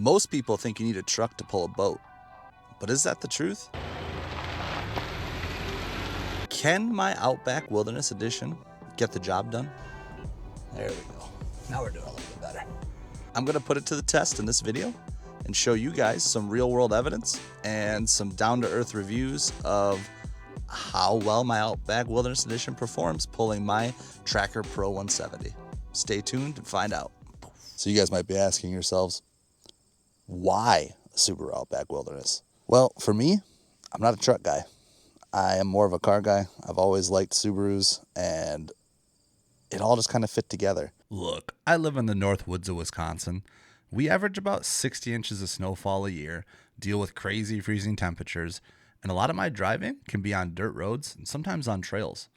Most people think you need a truck to pull a boat, but is that the truth? Can my Outback Wilderness Edition get the job done? There we go. Now we're doing a little bit better. I'm going to put it to the test in this video and show you guys some real world evidence and some down-to-earth reviews of how well my Outback Wilderness Edition performs pulling my Tracker Pro 170. Stay tuned and find out. So you guys might be asking yourselves, why a Subaru Outback Wilderness? Well, for me, I'm not a truck guy. I am more of a car guy. I've always liked Subarus, and it all just kind of fit together. Look, I live in the Northwoods of Wisconsin. We average about 60 inches of snowfall a year, deal with crazy freezing temperatures, and a lot of my driving can be on dirt roads and sometimes on trails.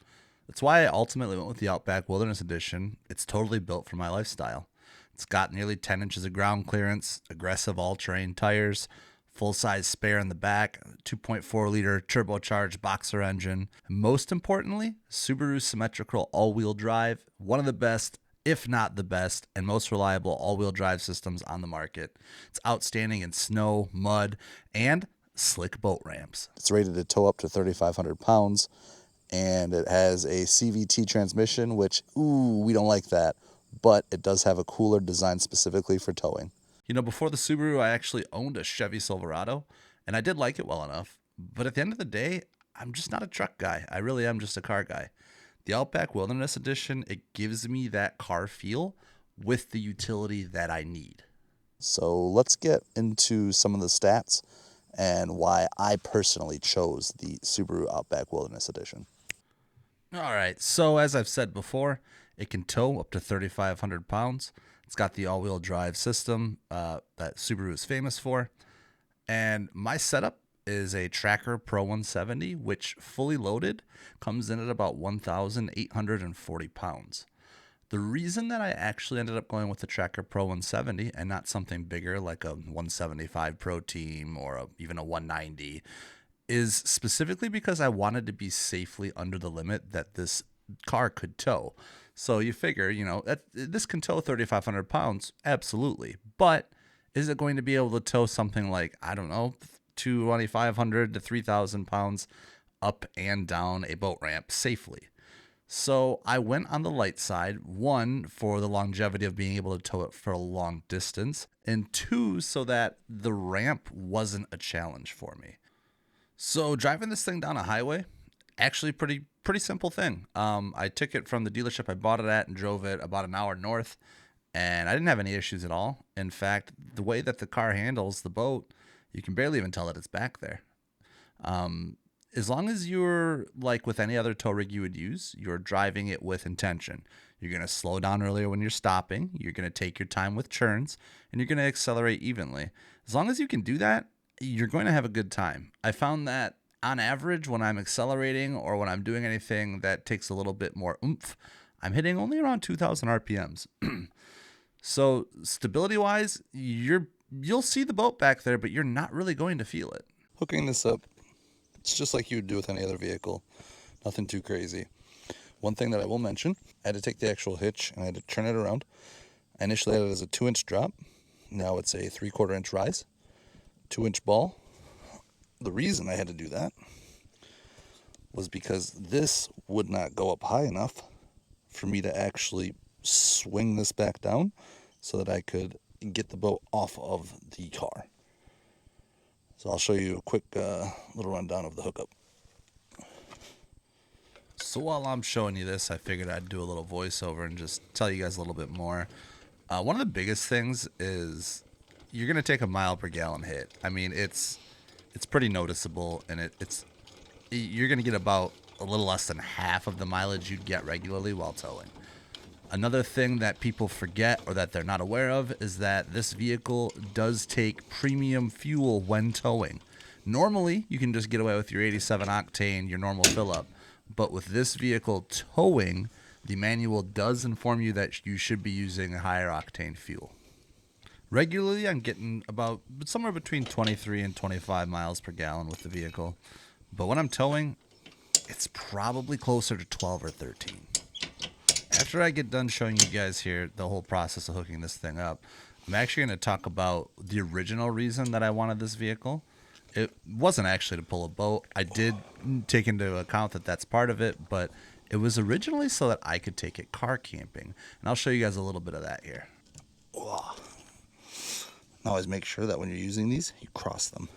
That's why I ultimately went with the Outback Wilderness Edition. It's totally built for my lifestyle. It's got nearly 10 inches of ground clearance, aggressive all-terrain tires, full-size spare in the back, 2.4-liter turbocharged boxer engine, and most importantly, Subaru symmetrical all-wheel drive, one of the best, if not the best, and most reliable all-wheel drive systems on the market. It's outstanding in snow, mud, and slick boat ramps. It's rated to tow up to 3,500 pounds, and it has a CVT transmission, which, we don't like that, but it does have a cooler design specifically for towing. You know, before the Subaru, I actually owned a Chevy Silverado, and I did like it well enough. But at the end of the day, I'm just not a truck guy. I really am just a car guy. The Outback Wilderness Edition, it gives me that car feel with the utility that I need. So let's get into some of the stats and why I personally chose the Subaru Outback Wilderness Edition. All right, so as I've said before, it can tow up to 3,500 pounds. It's got the all-wheel drive system that Subaru is famous for. And my setup is a Tracker Pro 170, which fully loaded comes in at about 1,840 pounds. The reason that I actually ended up going with the Tracker Pro 170 and not something bigger like a 175 Pro Team or even a 190 is specifically because I wanted to be safely under the limit that this car could tow. So you figure, this can tow 3,500 pounds, absolutely. But is it going to be able to tow something like, 2,500 to 3,000 pounds up and down a boat ramp safely? So I went on the light side, one, for the longevity of being able to tow it for a long distance, and two, so that the ramp wasn't a challenge for me. So driving this thing down a highway, actually pretty simple thing. I took it from the dealership I bought it at and drove it about an hour north, and I didn't have any issues at all. In fact, the way that the car handles the boat, you can barely even tell that it's back there. As long as you're like with any other tow rig you would use, you're driving it with intention. You're going to slow down earlier when you're stopping. You're going to take your time with turns, and you're going to accelerate evenly. As long as you can do that, you're going to have a good time. I found that on average, when I'm accelerating or when I'm doing anything that takes a little bit more oomph, I'm hitting only around 2,000 RPMs. So stability-wise, you'll see the boat back there, but you're not really going to feel it. Hooking this up, it's just like you would do with any other vehicle. Nothing too crazy. One thing that I will mention, I had to take the actual hitch and I had to turn it around. I initially had it as a 2-inch drop. Now it's a 3/4 inch rise, 2-inch ball. The reason I had to do that was because this would not go up high enough for me to actually swing this back down so that I could get the boat off of the car. So I'll show you a quick little rundown of the hookup. So while I'm showing you this, I figured I'd do a little voiceover and just tell you guys a little bit more. One of the biggest things is you're going to take a mile per gallon hit. I mean, it's pretty noticeable, and you're going to get about a little less than half of the mileage you'd get regularly while towing. Another thing that people forget or that they're not aware of is that this vehicle does take premium fuel when towing. Normally, you can just get away with your 87 octane, your normal fill-up. But with this vehicle towing, the manual does inform you that you should be using a higher octane fuel. Regularly, I'm getting about somewhere between 23 and 25 miles per gallon with the vehicle. But when I'm towing, it's probably closer to 12 or 13. After I get done showing you guys here the whole process of hooking this thing up, I'm actually going to talk about the original reason that I wanted this vehicle. It wasn't actually to pull a boat. I did take into account that that's part of it, but it was originally so that I could take it car camping. And I'll show you guys a little bit of that here. Always make sure that when you're using these, you cross them.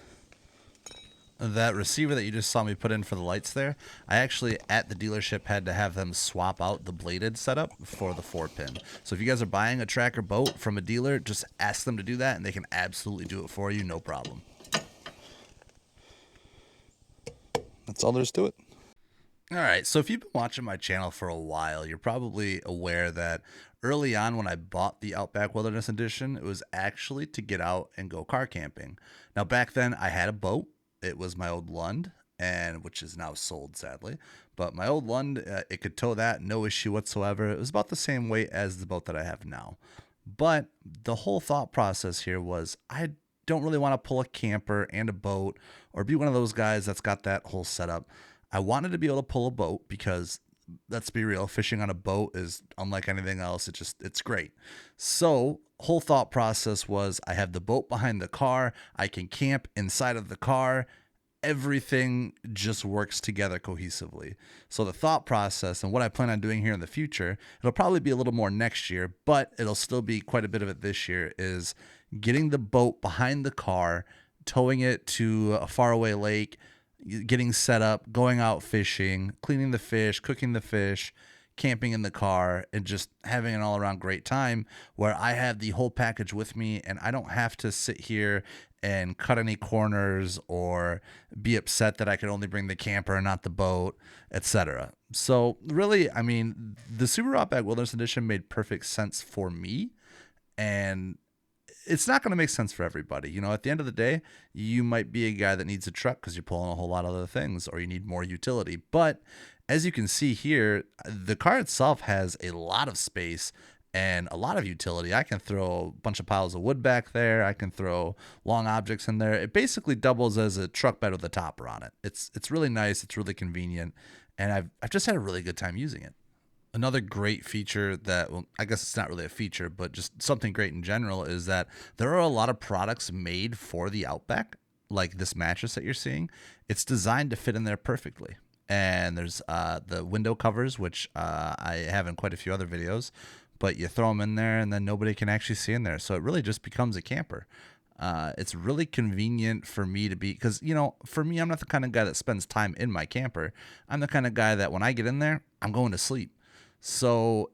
That receiver that you just saw me put in for the lights there, I actually at the dealership had to have them swap out the bladed setup for the 4-pin. So if you guys are buying a tracker boat from a dealer, just ask them to do that and they can absolutely do it for you, no problem. That's all there is to it. All right, so if you've been watching my channel for a while, you're probably aware that early on when I bought the Outback Wilderness Edition, it was actually to get out and go car camping. Now back then I had a boat. It was my old Lund, and which is now sold sadly. But my old Lund, it could tow that, no issue whatsoever. It was about the same weight as the boat that I have now. But the whole thought process here was I don't really want to pull a camper and a boat or be one of those guys that's got that whole setup. I wanted to be able to pull a boat because, let's be real, fishing on a boat is unlike anything else. It's great. So whole thought process was I have the boat behind the car. I can camp inside of the car. Everything just works together cohesively. So the thought process and what I plan on doing here in the future, it'll probably be a little more next year, but it'll still be quite a bit of it this year, is getting the boat behind the car, towing it to a faraway lake, getting set up, going out fishing, cleaning the fish, cooking the fish, camping in the car, and just having an all-around great time where I have the whole package with me and I don't have to sit here and cut any corners or be upset that I could only bring the camper and not the boat, etc. So really, I mean, the Subaru Outback Wilderness Edition made perfect sense for me, and it's not going to make sense for everybody. You know, at the end of the day, you might be a guy that needs a truck because you're pulling a whole lot of other things, or you need more utility. But as you can see here, the car itself has a lot of space and a lot of utility. I can throw a bunch of piles of wood back there. I can throw long objects in there. It basically doubles as a truck bed with a topper on it. It's really nice. It's really convenient. And I've just had a really good time using it. Another great feature that, well, I guess it's not really a feature, but just something great in general, is that there are a lot of products made for the Outback, like this mattress that you're seeing. It's designed to fit in there perfectly. And there's the window covers, which I have in quite a few other videos, but you throw them in there and then nobody can actually see in there. So it really just becomes a camper. It's really convenient for me to be, because, you know, for me, I'm not the kind of guy that spends time in my camper. I'm the kind of guy that when I get in there, I'm going to sleep. So,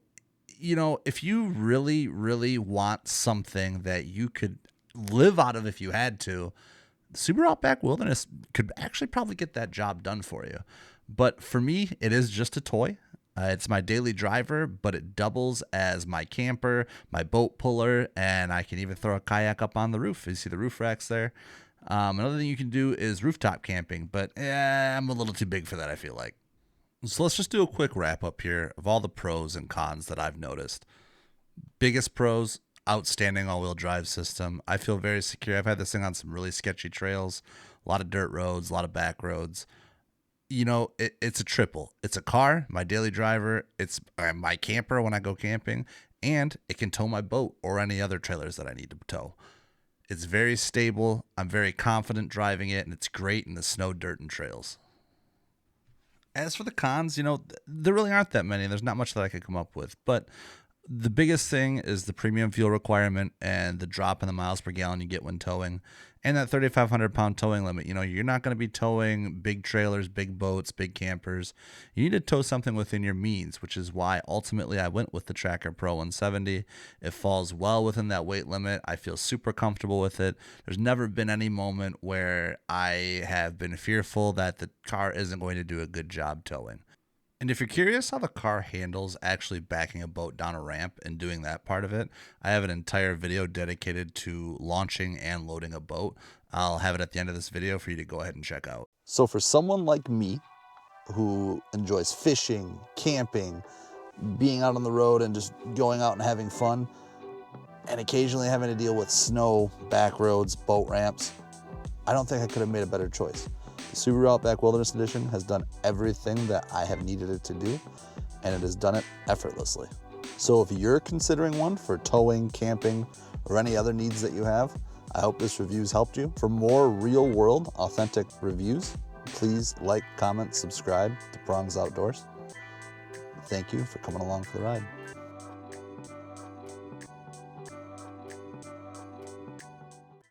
you know, if you really, really want something that you could live out of if you had to, Subaru Outback Wilderness could actually probably get that job done for you. But for me, it is just a toy. It's my daily driver, but it doubles as my camper, my boat puller, and I can even throw a kayak up on the roof. You see the roof racks there. Another thing you can do is rooftop camping, but I'm a little too big for that, I feel like. So let's just do a quick wrap up here of all the pros and cons that I've noticed. Biggest pros: outstanding all-wheel drive system. I feel very secure. I've had this thing on some really sketchy trails, a lot of dirt roads, a lot of back roads. You know, it's a triple. It's a car, my daily driver, it's my camper when I go camping, and it can tow my boat or any other trailers that I need to tow. It's very stable. I'm very confident driving it, and it's great in the snow, dirt, and trails. As for the cons, you know, there really aren't that many. There's not much that I could come up with, but the biggest thing is the premium fuel requirement and the drop in the miles per gallon you get when towing, and that 3,500 pound towing limit. You know, you're not going to be towing big trailers, big boats, big campers. You need to tow something within your means, which is why ultimately I went with the Tracker Pro 170. It falls well within that weight limit. I feel super comfortable with it. There's never been any moment where I have been fearful that the car isn't going to do a good job towing. And if you're curious how the car handles actually backing a boat down a ramp and doing that part of it, I have an entire video dedicated to launching and loading a boat. I'll have it at the end of this video for you to go ahead and check out. So for someone like me who enjoys fishing, camping, being out on the road and just going out and having fun, and occasionally having to deal with snow, back roads, boat ramps, I don't think I could have made a better choice. The Subaru Outback Wilderness Edition has done everything that I have needed it to do, and it has done it effortlessly. So if you're considering one for towing, camping, or any other needs that you have. I hope this review's helped you. For more real world, authentic reviews, please like, comment, subscribe to Prongs Outdoors. Thank you for coming along for the ride.